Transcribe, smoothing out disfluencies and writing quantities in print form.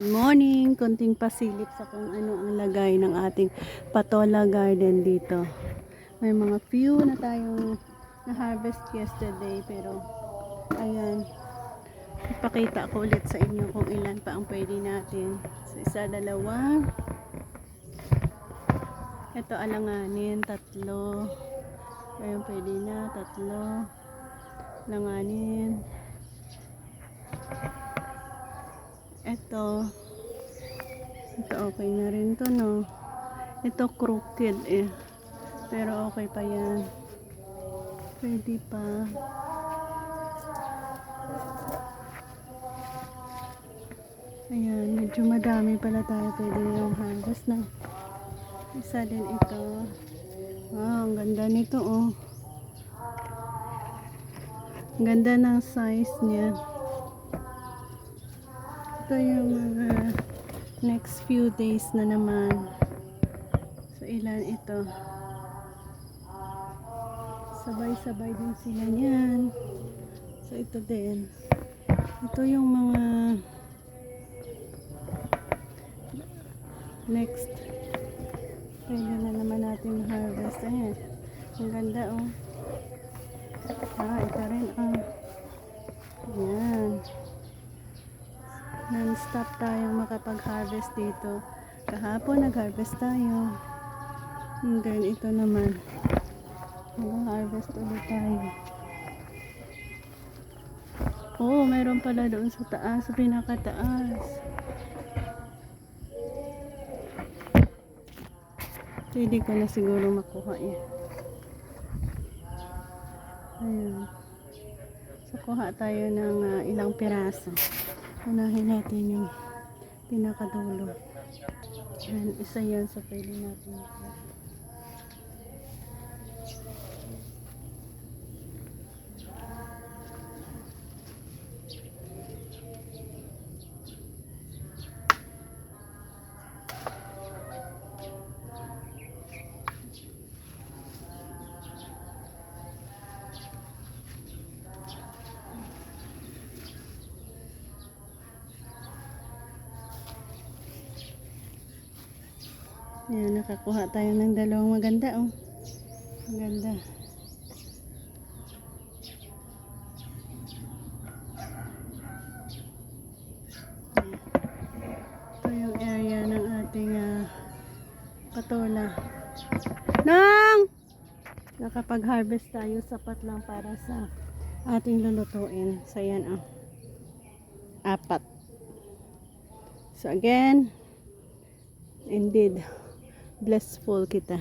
Good morning, konting pasilip sa kung ano ang lagay ng ating patola garden dito. May mga few na tayong na-harvest yesterday, pero ayan, ipakita ko ulit sa inyo kung ilan pa ang pwede natin. So, isa, dalawa. Ito alanganin, tatlo. Ayun, pwede na, tatlo. Alanganin. Ito okay na rin to, no? Ito crooked pero okay pa yan, pwede pa. Ayan, medyo madami pala tayo pwede yung harvest na. Isa din ito. Ang ganda nito, ang ganda ng size niya. Ito yung mga next few days na naman. So ilan ito, sabay-sabay din sila niyan. So ito din, ito yung mga next pwede na naman natin harvest. Ayan, ang ganda, ito rin, ayan, non-stop tayong makapag-harvest dito. Kahapon nag-harvest tayo, and then ito naman mag-harvest ulit tayo. Meron pala doon sa taas, sa pinakataas. Pwede ko na siguro makuha yan. Ayan. So kuha tayo ng ilang piraso. Unahin natin yung pinakadulo. Ayan, isa yan sa pwede natin makuha. Ayan, nakakuha tayo ng dalawang maganda, maganda. Ito yung area ng ating patola. Nakapag-harvest tayo, sapat lang para sa ating lulutuin. So yan, 4. So again, indeed, blissful kita.